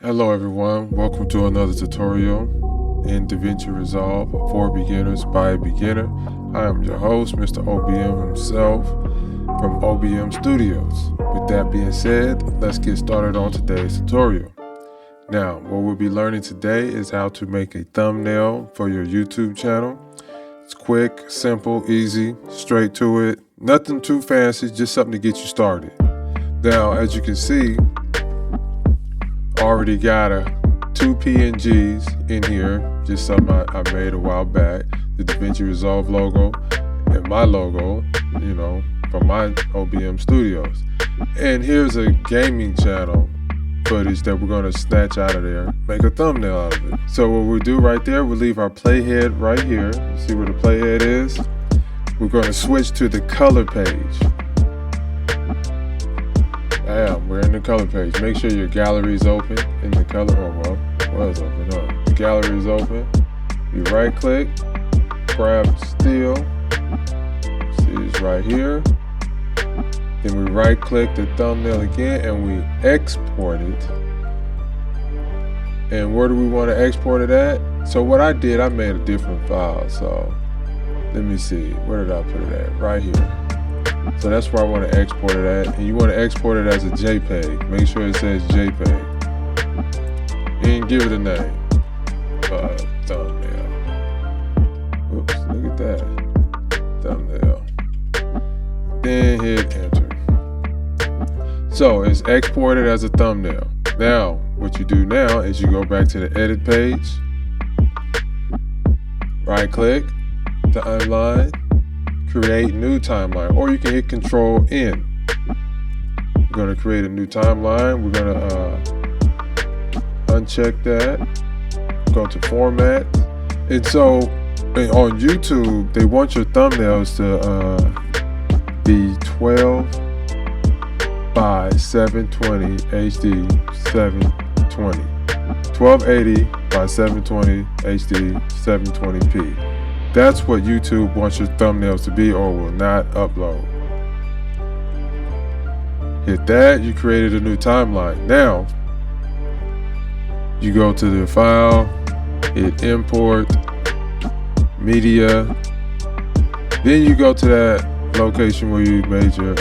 Hello everyone, welcome to another tutorial in Davinci Resolve for beginners by a beginner. I am your host, Mr. OBM himself from OBM Studios. With that being said, let's get started on today's tutorial. Now, what we'll be learning today is how to make a thumbnail for your YouTube channel. It's quick, simple, easy, straight to it. Nothing too fancy, just something to get you started. Now, as you can see, already got two PNGs in here, just something I made a while back. The Davinci Resolve logo and my logo, from my OBM Studios. And here's a gaming channel footage that we're gonna snatch out of there, make a thumbnail out of it. So what we'll do right there, we'll leave our playhead right here. See where the playhead is? We're gonna switch to the color page. We're in the color page. Make sure your gallery is open in the color. Was open. The gallery is open. You right click, grab still. See, it's right here. Then we right click the thumbnail again and we export it. And where do we want to export it at? So what I did, I made a different file. So let me see. Where did I put it at? Right here. So that's where I want to export it at. And you want to export it as a JPEG. Make sure it says JPEG. And give it a name. Thumbnail. Oops, look at that. Thumbnail. Then hit enter. So it's exported as a thumbnail. Now, what you do now is you go back to the edit page. Right click, timeline. Create new timeline, or you can hit Control N. We're going to create a new timeline. We're going to uncheck that, go to format. And so on YouTube, they want your thumbnails to be 12 by 720 HD 720. 1280 by 720 HD 720p. That's what YouTube wants your thumbnails to be, or will not upload. Hit that, you created a new timeline. Now, you go to the file, hit import, media. Then you go to that location where you made your,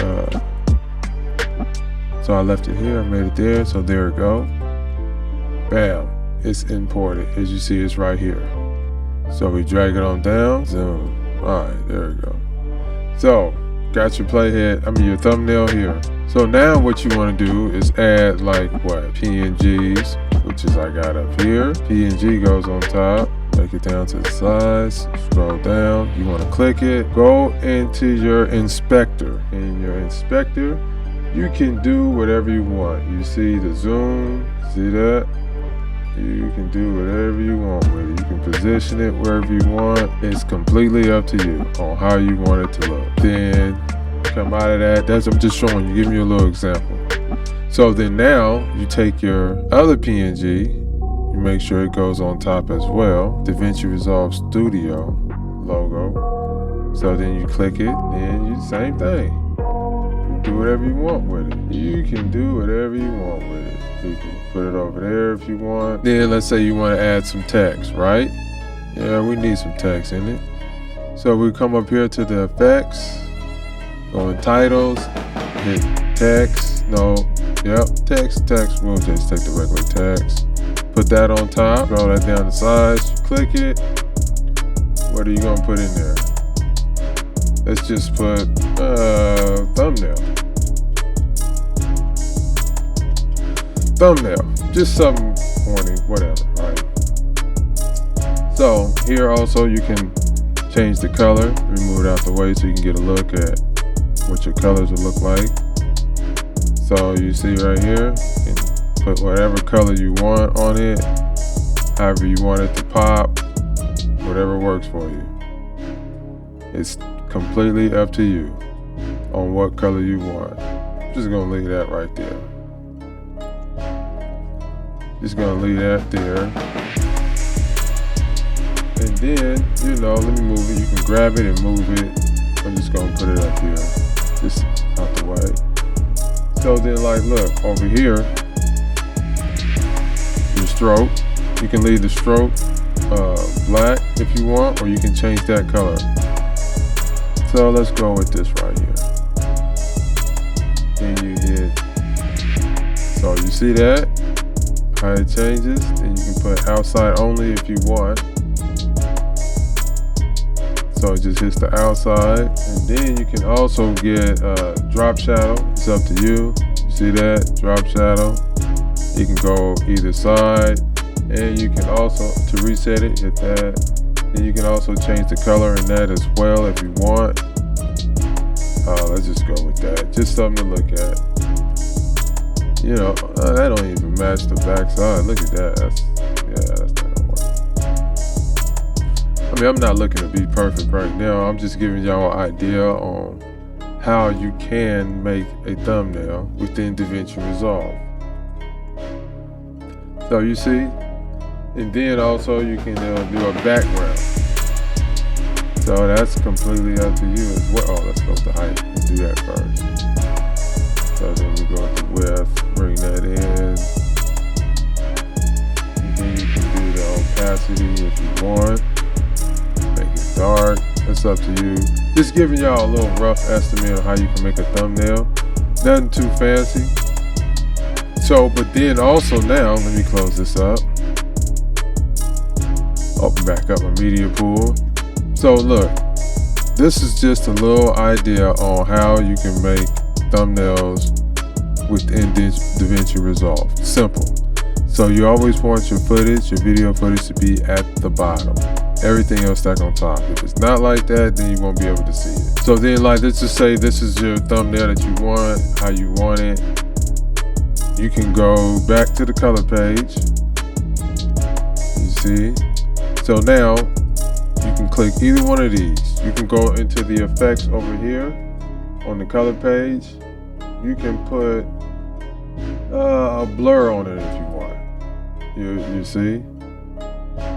so I left it here, I made it there, so there we go. Bam, it's imported. As you see, it's right here. So we drag it on down, zoom. All right, there we go. So, got your playhead, your thumbnail here. So now what you want to do is add PNGs, which is I got up here. PNG goes on top, make it down to the sides, scroll down. You want to click it, go into your inspector. In your inspector, you can do whatever you want. You see the zoom, see that? You can do whatever you want with it. You can position it wherever you want. It's completely up to you on how you want it to look. Then come out of that. I'm just showing you, giving you a little example. So then now you take your other PNG, you make sure it goes on top as well. Davinci Resolve Studio logo. So then you click it, and you same thing. You do whatever you want with it. You can do whatever you want with it. You can put it over there if you want. Then let's say you want to add some text, right? Yeah, we need some text in it. So we come up here to the effects, go in titles, hit text, text. We'll just take the regular text. Put that on top, scroll that down the sides, click it. What are you gonna put in there? Let's just put thumbnail. Thumbnail, just something corny, whatever, right? So here also you can change the color, remove it out the way so you can get a look at what your colors will look like. So you see right here, you can put whatever color you want on it, however you want it to pop, whatever works for you. It's completely up to you on what color you want. I'm just gonna leave that right there. Just gonna leave that there. And then, let me move it. You can grab it and move it. I'm just gonna put it up here. Just out the way. So then look, over here, stroke. You can leave the stroke black if you want, or you can change that color. So let's go with this right here. Then you hit, so you see that, how it changes. Then you can put outside only if you want. So it just hits the outside. And then you can also get drop shadow. It's up to you. You see that? Drop shadow. You can go either side. And you can also, to reset it, hit that. And you can also change the color in that as well if you want. Let's just go with that. Just something to look at. You know, that don't even match the back side. Look at that. That's not gonna work. I mean, I'm not looking to be perfect right now. I'm just giving y'all an idea on how you can make a thumbnail within Davinci Resolve. So you see, and then also you can do a background. So that's completely up to you as well. Oh, let's go to height and do that first. So then we go to width, bring that in. And then you can do the opacity if you want. Make it dark, that's up to you. Just giving y'all a little rough estimate of how you can make a thumbnail. Nothing too fancy. So, but then also now, let me close this up. Open back up my media pool. So look, this is just a little idea on how you can make thumbnails within Davinci Resolve. Simple. So you always want your footage, your video footage to be at the bottom. Everything else stack on top. If it's not like that, then you won't be able to see it. So then, like, let's just say this is your thumbnail that you want, how you want it. You can go back to the color page. You see? So now, you can click either one of these. You can go into the effects over here on the color page. You can put a blur on it if you want. You see?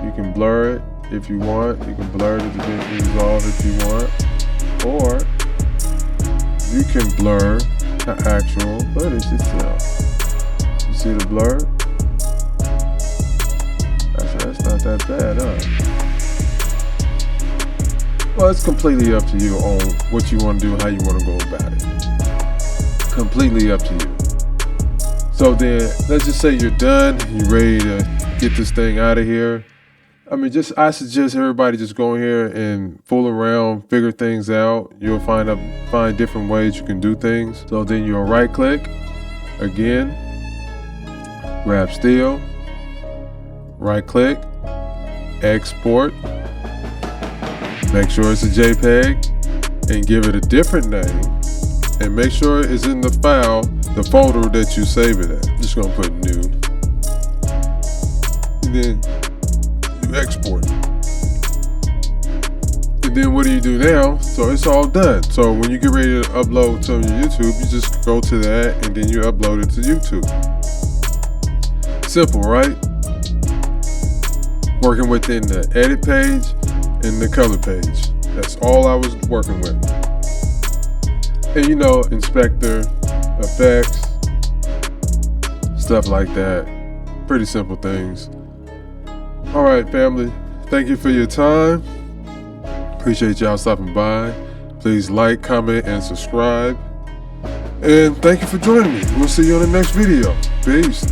You can blur it if you want. You can blur the Davinci Resolve if you want. Or you can blur the actual footage itself. You see the blur? That's not that bad, huh? Well, it's completely up to you on what you want to do, how you want to go about it. Completely up to you. So then, let's just say you're done, you're ready to get this thing out of here. I mean, I suggest everybody just go in here and fool around, figure things out. You'll find different ways you can do things. So then you'll right click, again, grab still, right click, export, make sure it's a JPEG, and give it a different name, and make sure it's in the file, the folder that you save it at. I'm just gonna put new, and then you export it. And then what do you do now? So it's all done. So when you get ready to upload to your YouTube, you just go to that and then you upload it to YouTube. Simple, right? Working within the edit page and the color page. That's all I was working with. And you know, inspector, effects, stuff like that. Pretty simple things. All right, family. Thank you for your time. Appreciate y'all stopping by. Please like, comment, and subscribe. And thank you for joining me. We'll see you on the next video. Peace.